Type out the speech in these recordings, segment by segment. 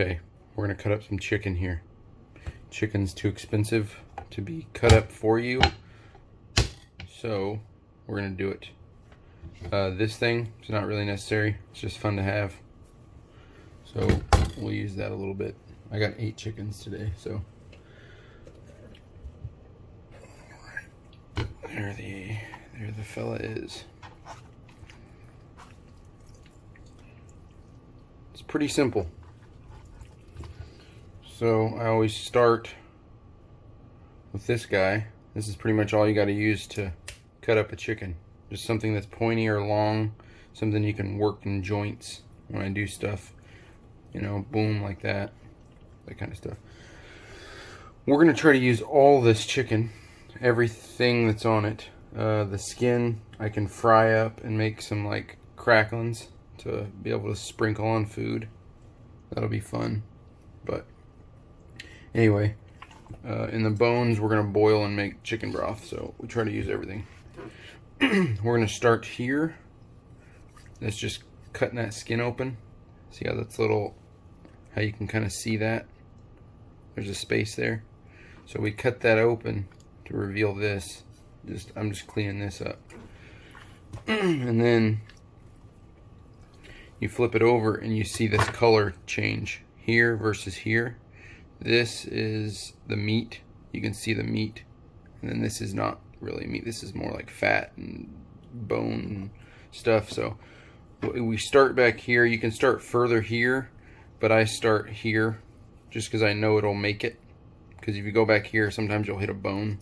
Okay, we're gonna cut up some chicken here. Chicken's too expensive to be cut up for you, so we're gonna do it. This thing is not really necessary, it's just fun to have. So we'll use that a little bit. I got 8 chickens today, so. There the fella is. It's pretty simple. So I always start with this guy. This is pretty much all you got to use to cut up a chicken. Just something that's pointy or long, something you can work in joints when I do stuff. You know, boom, like that kind of stuff. We're going to try to use all this chicken, everything that's on it. The skin I can fry up and make some like cracklings to be able to sprinkle on food. That'll be fun. But anyway, in the bones we're going to boil and make chicken broth, so we try to use everything. We're going to start here. That's just cutting that skin open. See how that's little, how you can kind of see that? There's a space there. So we cut that open to reveal this. I'm just cleaning this up. And then you flip it over and you see this color change here versus here. This is the meat. You can see the meat. And then this is not really meat. This is more like fat and bone and stuff. So we start back here. You can start further here, but I start here just because I know it'll make it. Because if you go back here, sometimes you'll hit a bone,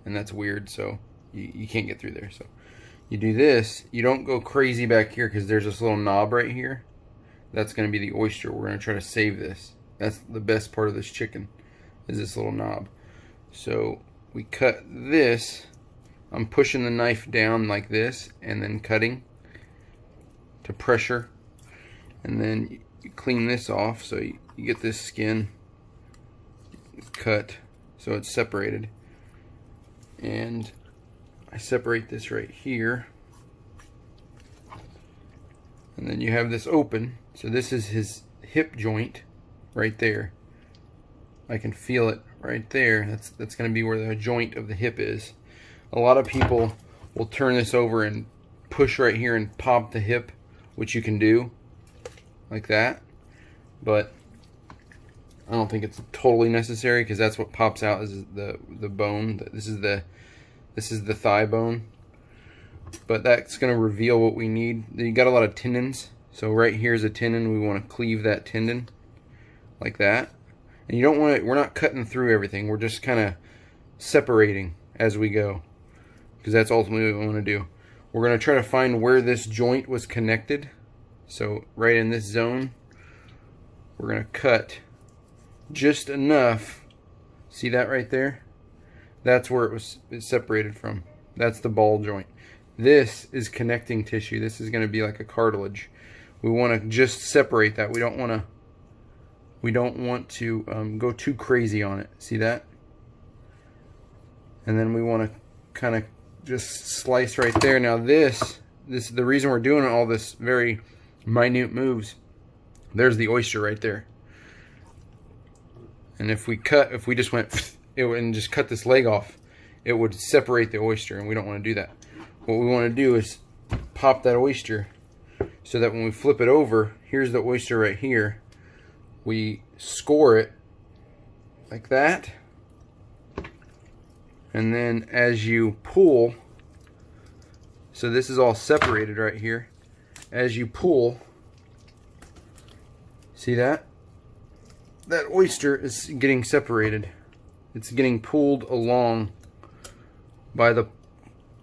and that's weird, so you can't get through there. So you do this. You don't go crazy back here because there's this little knob right here. That's going to be the oyster. We're going to try to save this. That's the best part of this chicken, is this little knob. So we cut this. I'm pushing the knife down like this and then cutting to pressure. And then you clean this off so you get this skin cut so it's separated. And I separate this right here. And then you have this open. So this is his hip joint right there. I can feel it right there. That's going to be where the joint of the hip is. A lot of people will turn this over and push right here and pop the hip, which you can do like that, but I don't think it's totally necessary because that's what pops out is the bone. This is the thigh bone, but that's going to reveal what we need. You got a lot of tendons, so right here is a tendon. We want to cleave that tendon like that. And you don't want to, we're not cutting through everything. We're just kind of separating as we go, because that's ultimately what we want to do. We're going to try to find where this joint was connected. So right in this zone, we're going to cut just enough. See that right there? That's where it's separated from. That's the ball joint. This is connecting tissue. This is going to be like a cartilage. We want to just separate that. We don't want to go too crazy on it. See that? And then we want to kind of just slice right there. Now this the reason we're doing all this very minute moves. There's the oyster right there. And if we just went and just cut this leg off, it would separate the oyster, and we don't want to do that. What we want to do is pop that oyster so that when we flip it over, here's the oyster right here. We score it like that. And then as you pull, so this is all separated right here. As you pull, see that? That oyster is getting separated. It's getting pulled along by the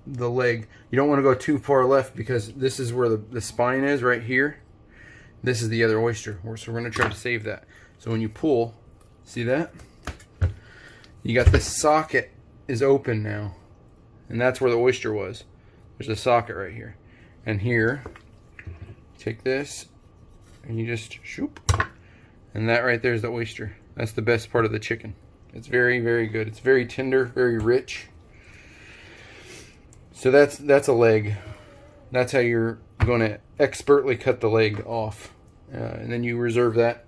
leg. You don't want to go too far left because this is where the spine is right here. This is the other oyster. So we're going to try to save that. So when you pull, see that? You got this socket is open now. And that's where the oyster was. There's a socket right here. And here, take this and you just shoop. And that right there is the oyster. That's the best part of the chicken. It's very, very good. It's very tender, very rich. So that's a leg. That's how you're going to expertly cut the leg off. And then you reserve that.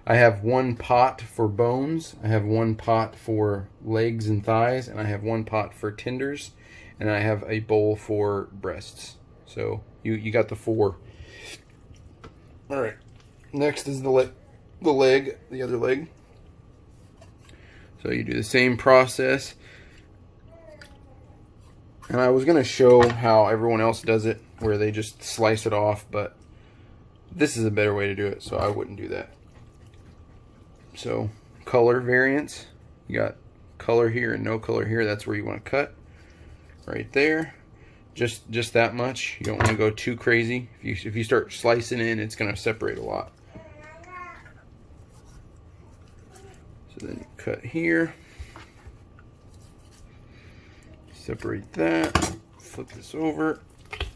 I have one pot for bones, I have one pot for legs and thighs, and I have one pot for tenders, and I have a bowl for breasts. So you got the 4. All right. Next is the leg, the other leg. So you do the same process. And I was going to show how everyone else does it, where they just slice it off, but this is a better way to do it, so I wouldn't do that. So color variance, you got color here and no color here. That's where you want to cut, right there. Just that much. You don't want to go too crazy. If you start slicing in, it's going to separate a lot. So then you cut here, separate that, flip this over,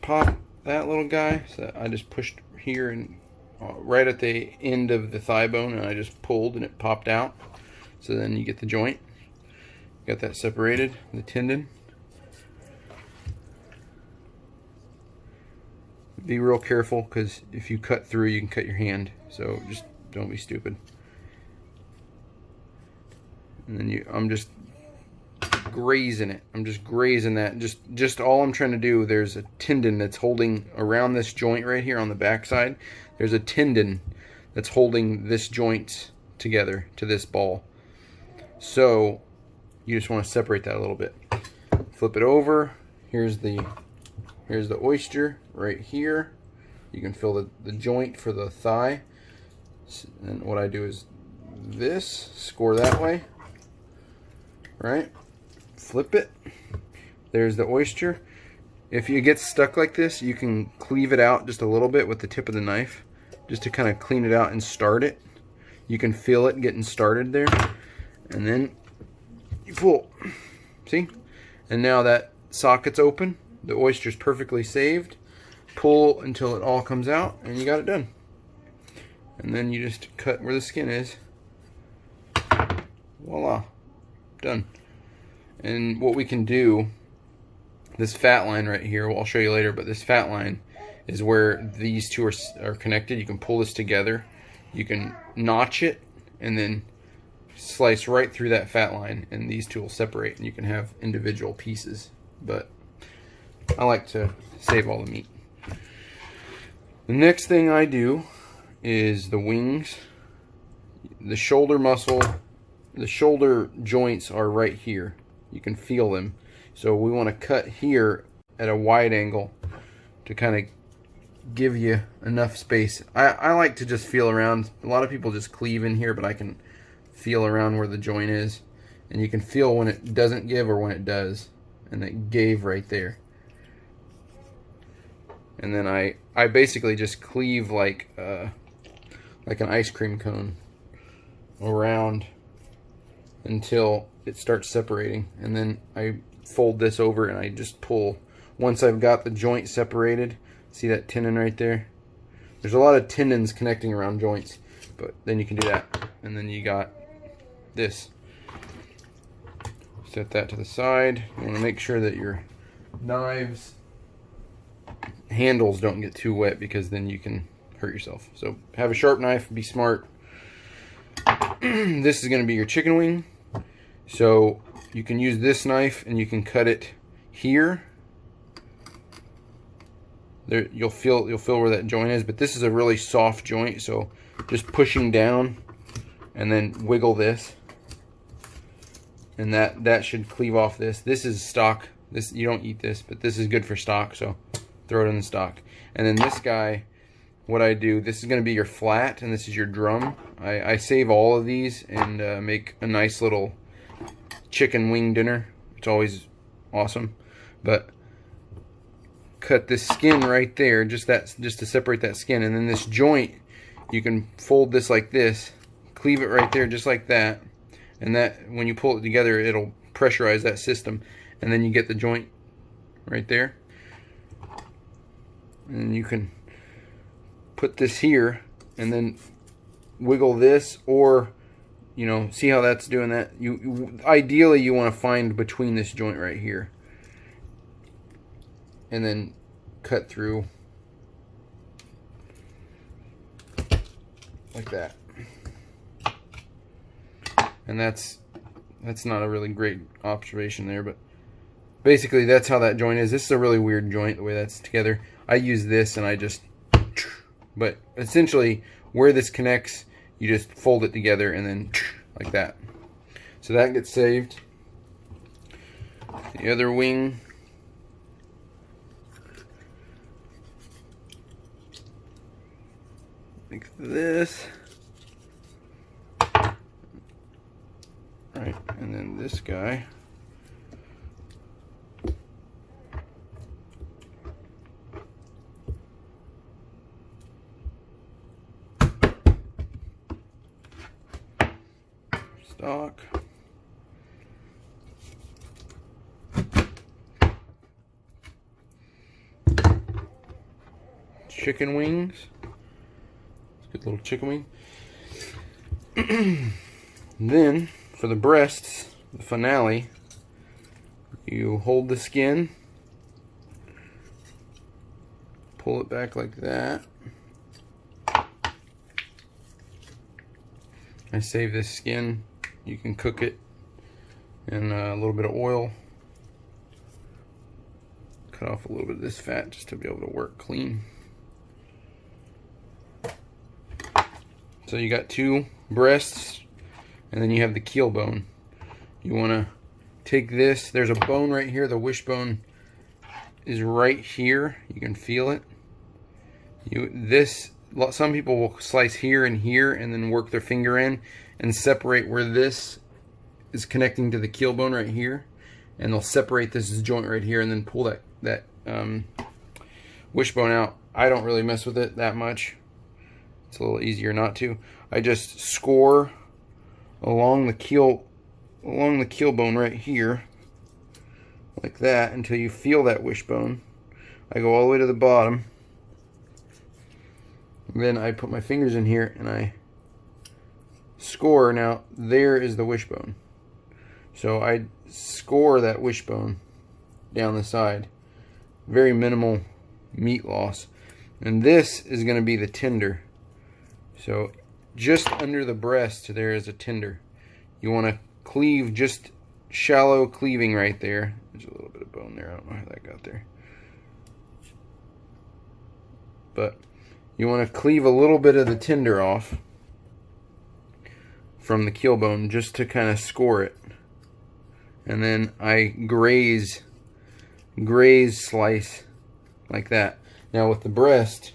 pop that little guy. So I just pushed here and right at the end of the thigh bone, and I just pulled and it popped out. So then you get the joint. Got that separated, the tendon. Be real careful, because if you cut through, you can cut your hand. So just don't be stupid. And then I'm just grazing it. I'm just grazing that. Just all I'm trying to do. There's a tendon that's holding around this joint right here on the back side. There's a tendon that's holding this joint together to this ball. So you just want to separate that a little bit. Flip it over. Here's the oyster right here. You can feel the joint for the thigh. And what I do is this, score that way, right? Flip it. There's the oyster. If you get stuck like this, you can cleave it out just a little bit with the tip of the knife, just to kind of clean it out and start it. You can feel it getting started there. And then you pull. See? And now that socket's open. The oyster's perfectly saved. Pull until it all comes out, and you got it done. And then you just cut where the skin is. Voila. Done. And what we can do, this fat line right here, well, I'll show you later, but this fat line is where these two are connected. You can pull this together. You can notch it and then slice right through that fat line, and these two will separate, and you can have individual pieces. But I like to save all the meat. The next thing I do is the wings. The shoulder muscle, the shoulder joints are right here. You can feel them. So we want to cut here at a wide angle to kind of give you enough space. I like to just feel around. A lot of people just cleave in here, but I can feel around where the joint is. And you can feel when it doesn't give or when it does. And it gave right there. And then I basically just cleave like an ice cream cone around until it starts separating. And then I fold this over and I just pull. Once I've got the joint separated, see that tendon right there? There's a lot of tendons connecting around joints, but then you can do that. And then you got this. Set that to the side. You want to make sure that your knives handles don't get too wet, because then you can hurt yourself. So have a sharp knife, be smart. This is going to be your chicken wing. So you can use this knife and you can cut it here. There, you'll feel where that joint is, but this is a really soft joint, so just pushing down and then wiggle this, and that should cleave off this. This is stock. This, you don't eat this, but this is good for stock, so throw it in the stock. And then this guy, what I do, this is going to be your flat, and this is your drum. I save all of these and make a nice little chicken wing dinner. It's always awesome. But cut this skin right there, just to separate that skin, and then this joint, you can fold this like this, cleave it right there just like that, and that, when you pull it together, it'll pressurize that system, and then you get the joint right there. And you can put this here and then wiggle this, or see how that's doing that. Ideally you want to find between this joint right here and then cut through like that. And that's not a really great observation there, but basically that's how that joint is. This is a really weird joint, the way that's together. I use this and I just, but essentially where this connects, you just fold it together and then like that. So that gets saved. The other wing, like this. Right, and then this guy. Stock. Chicken wings. Good little chicken wing. Then for the breasts, the finale, you hold the skin, pull it back like that. I save this skin. You can cook it in a little bit of oil. Cut off a little bit of this fat just to be able to work clean. So you got two breasts, and then you have the keel bone. You want to take this. There's a bone right here. The wishbone is right here. You can feel it. Some people will slice here and here and then work their finger in and separate where this is connecting to the keel bone right here, and they'll separate this joint right here and then pull that wishbone out. I don't really mess with it that much. It's a little easier not to. I just score along the keel bone right here like that until you feel that wishbone. I go all the way to the bottom. Then I put my fingers in here and I score. Now there is the wishbone. So I score that wishbone down the side. Very minimal meat loss. And this is going to be the tender. So just under the breast there is a tender. You want to cleave, just shallow cleaving right there. There's a little bit of bone there. I don't know how that got there. But you want to cleave a little bit of the tender off from the keel bone just to kind of score it. And then I graze slice like that. Now with the breast,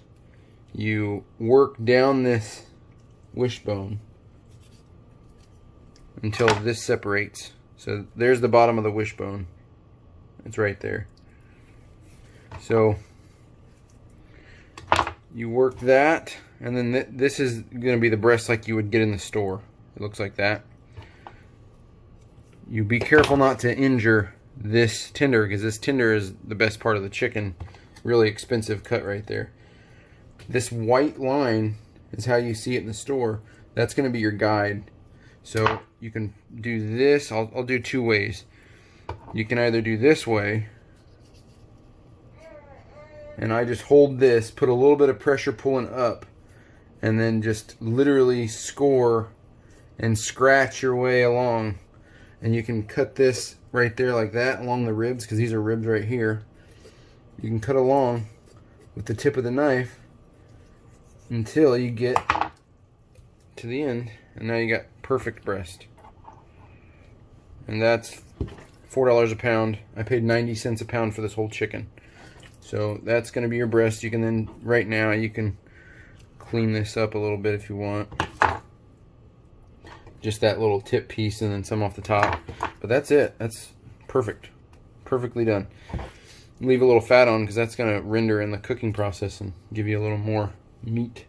you work down this wishbone until this separates. So there's the bottom of the wishbone. It's right there. So you work that, and then this is going to be the breast like you would get in the store. It looks like that. You be careful not to injure this tender, because this tender is the best part of the chicken. Really expensive cut right there. This white line is how you see it in the store. That's going to be your guide. So you can do this. I'll do two ways. You can either do this way, and I just hold this, put a little bit of pressure pulling up, and then just literally score and scratch your way along. And you can cut this right there like that along the ribs, because these are ribs right here. You can cut along with the tip of the knife until you get to the end, and now you got perfect breast. And that's $4 a pound. I paid 90 cents a pound for this whole chicken. So that's going to be your breast. You can then, right now, you can clean this up a little bit if you want. Just that little tip piece and then some off the top. But that's it. That's perfect. Perfectly done. Leave a little fat on, because that's going to render in the cooking process and give you a little more meat.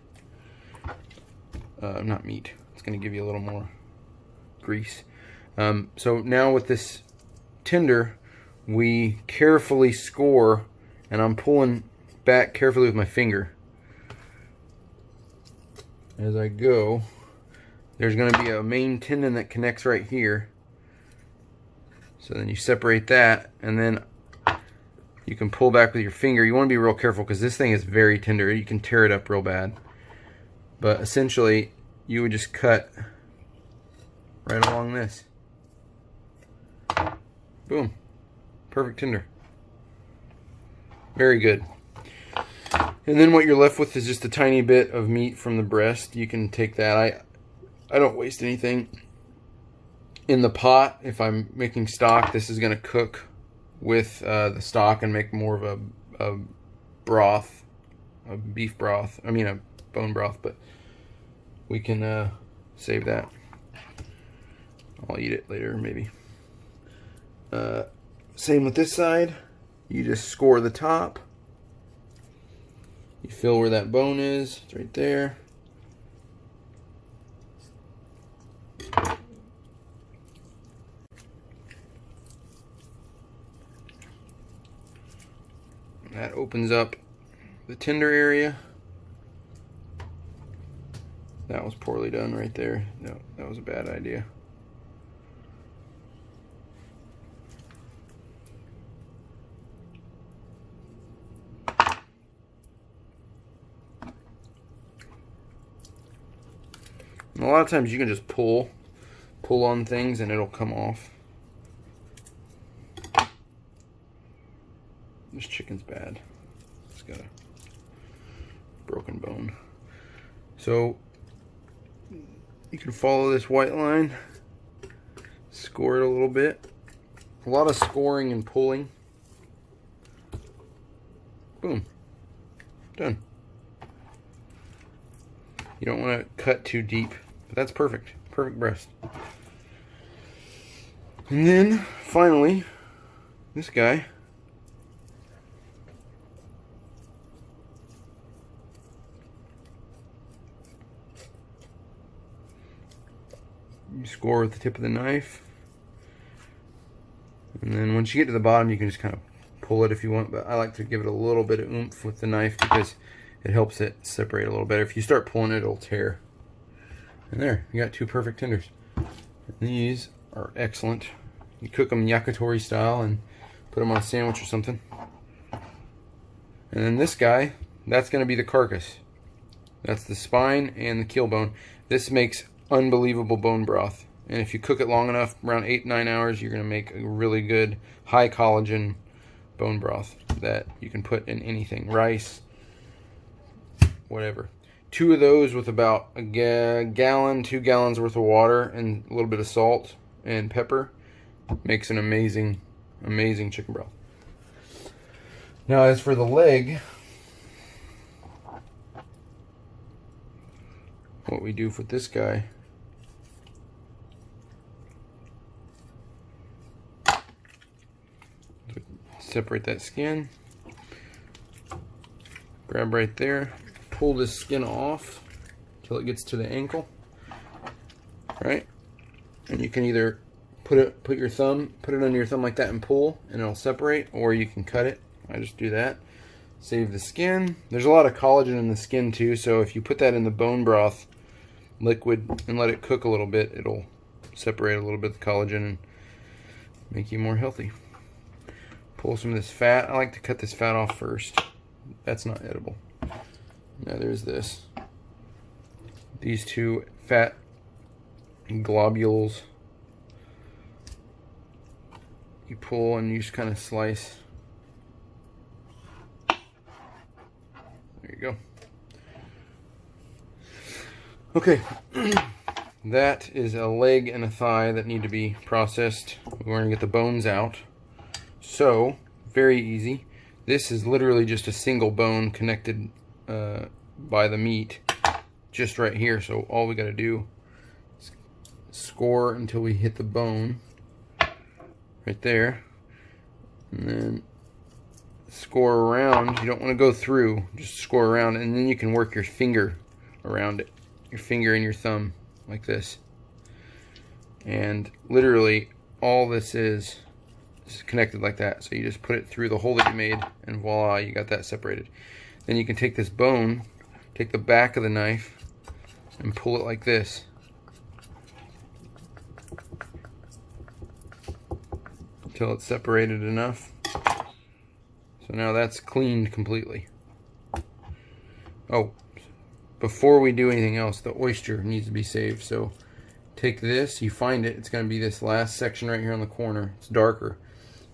Not meat. It's going to give you a little more grease. So now with this tender, we carefully score, and I'm pulling back carefully with my finger as I go. There's going to be a main tendon that connects right here. So then you separate that, and then you can pull back with your finger. You want to be real careful, because this thing is very tender. You can tear it up real bad. But essentially, you would just cut right along this. Boom. Perfect tinder. Very good. And then what you're left with is just a tiny bit of meat from the breast. You can take that. I don't waste anything. In the pot, if I'm making stock, this is going to cook with the stock and make more of a broth, a beef broth. I mean a bone broth, but we can save that. I'll eat it later, maybe. Same with this side. You just score the top. You feel where that bone is. It's right there. That opens up the tender area. That was poorly done right there. No, that was a bad idea. And a lot of times you can just pull on things and it'll come off. This chicken's bad. It's got a broken bone. So you can follow this white line, score it a little bit. A lot of scoring and pulling. Boom. Done. You don't want to cut too deep, but that's perfect. Perfect breast. And then finally, this guy. You score with the tip of the knife. And then once you get to the bottom, you can just kind of pull it if you want, but I like to give it a little bit of oomph with the knife because it helps it separate a little better. If you start pulling it, it'll tear. And there, you got two perfect tenders. And these are excellent. You cook them yakitori style and put them on a sandwich or something. And then this guy, that's going to be the carcass. That's the spine and the keel bone. This makes unbelievable bone broth. And if you cook it long enough, around 8-9 hours, you're going to make a really good high collagen bone broth that you can put in anything. Rice, whatever. 2 of those with about a gallon, 2 gallons worth of water and a little bit of salt and pepper makes an amazing, amazing chicken broth. Now as for the leg, what we do with this guy, separate that skin, grab right there, pull this skin off till it gets to the ankle, right? And you can either put it under your thumb like that and pull and it'll separate, or you can cut it. I just do that. Save the skin. There's a lot of collagen in the skin too, so if you put that in the bone broth liquid and let it cook a little bit, it'll separate a little bit of the collagen and make you more healthy. Pull some of this fat. I like to cut this fat off first. That's not edible. Now there's this. These 2 fat globules. You pull and you just kind of slice. There you go. Okay. That is a leg and a thigh that need to be processed. We're going to get the bones out. So, very easy. This is literally just a single bone connected by the meat, just right here. So all we got to do is score until we hit the bone, right there, and then score around. You don't want to go through, just score around, and then you can work your finger around it, your finger and your thumb, like this. And literally, all this is connected like that. So you just put it through the hole that you made, and voila, you got that separated. Then you can take this bone, take the back of the knife, and pull it like this. Until it's separated enough. So now that's cleaned completely. Oh, before we do anything else, the oyster needs to be saved. So take this, you find it, it's going to be this last section right here on the corner. It's darker.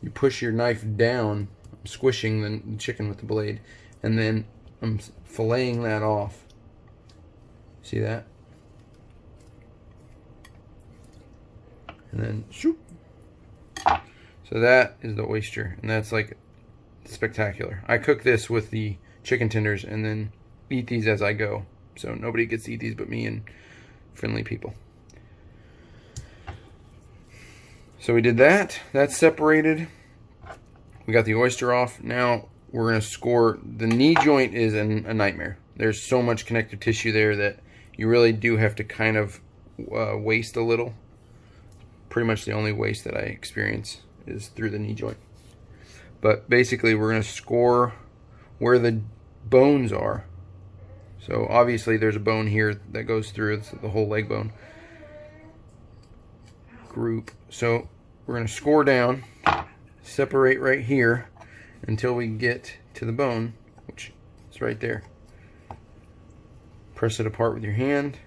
You push your knife down, I'm squishing the chicken with the blade, and then I'm filleting that off. See that? And then shoop. So that is the oyster, and that's like spectacular. I cook this with the chicken tenders and then eat these as I go. So nobody gets to eat these but me and friendly people. So we did that. That's separated. We got the oyster off. Now we're going to score. The knee joint is a nightmare. There's so much connective tissue there that you really do have to kind of waste a little. Pretty much the only waste that I experience is through the knee joint. But basically we're going to score where the bones are. So obviously there's a bone here that goes through. It's the whole leg bone group. So we're going to score down, separate right here until we get to the bone, which is right there. Press it apart with your hand.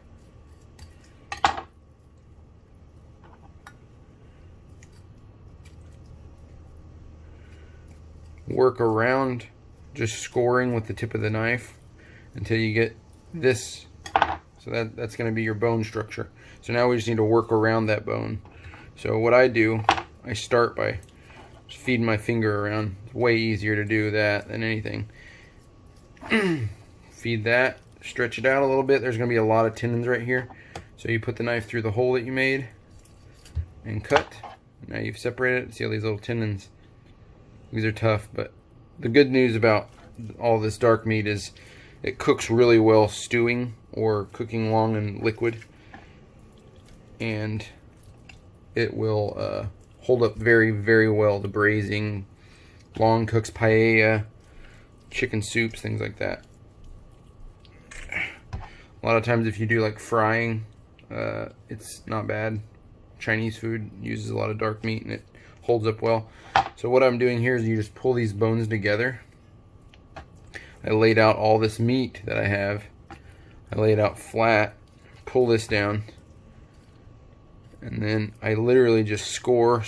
Work around, just scoring with the tip of the knife until you get this. So that's going to be your bone structure. So now we just need to work around that bone. So what I do, I start by just feeding my finger around. It's way easier to do that than anything. Feed that, stretch it out a little bit. There's going to be a lot of tendons right here. So you put the knife through the hole that you made and cut. Now you've separated it. See all these little tendons? These are tough, but the good news about all this dark meat is it cooks really well stewing or cooking long in liquid, and it will hold up very, very well to braising, long cooks, paella, chicken soups, things like that. A lot of times if you do like frying, it's not bad. Chinese food uses a lot of dark meat and it holds up well. So what I'm doing here is you just pull these bones together. I laid out all this meat that I have. I lay it out flat, pull this down, and then I literally just score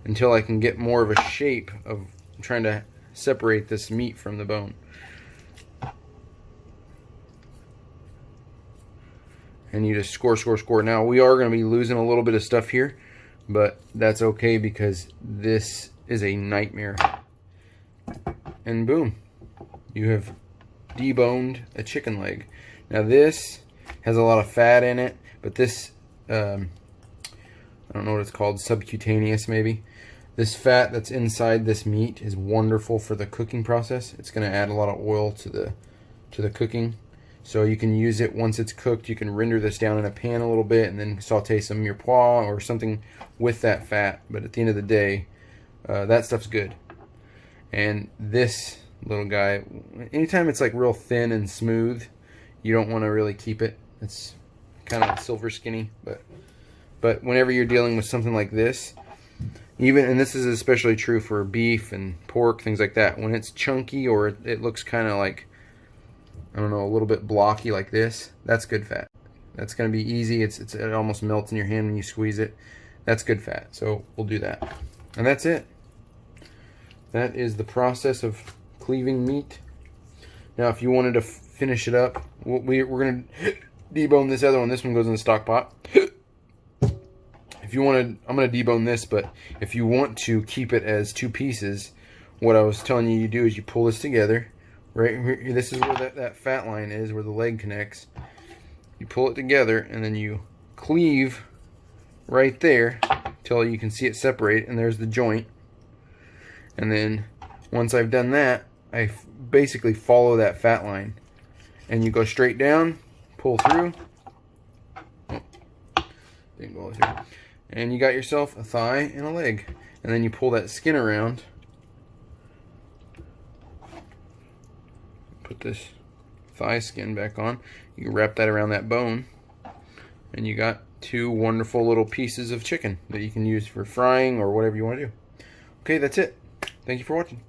until I can get more of a shape of trying to separate this meat from the bone. And you just score. Now we are going to be losing a little bit of stuff here, but that's okay because this is a nightmare. And boom, you have deboned a chicken leg. Now this has a lot of fat in it, but this, I don't know what it's called, subcutaneous maybe. This fat that's inside this meat is wonderful for the cooking process. It's going to add a lot of oil to the cooking. So you can use it once it's cooked. You can render this down in a pan a little bit and then saute some mirepoix or something with that fat. But at the end of the day, that stuff's good. And this little guy, anytime it's like real thin and smooth, you don't want to really keep it. It's kind of silver skinny. But whenever you're dealing with something like this, and this is especially true for beef and pork, things like that, when it's chunky or it looks kind of like, I don't know, a little bit blocky like this, that's good fat. That's going to be easy. It almost melts in your hand when you squeeze it. That's good fat. So we'll do that. And that's it. That is the process of cleaving meat. Now if you wanted to finish it up, we're going to debone this other one. This one goes in the stock pot. If you wanted, I'm going to debone this, but if you want to keep it as two pieces, what I was telling you do is you pull this together. Right here, this is where that fat line is, where the leg connects. You pull it together and then you cleave right there till you can see it separate, and there's the joint. And then once I've done that, I basically follow that fat line, and you go straight down, pull through. Oh, didn't go through. And you got yourself a thigh and a leg. And then you pull that skin around. Put this thigh skin back on. You wrap that around that bone, and you got two wonderful little pieces of chicken that you can use for frying or whatever you want to do. Okay, that's it. Thank you for watching.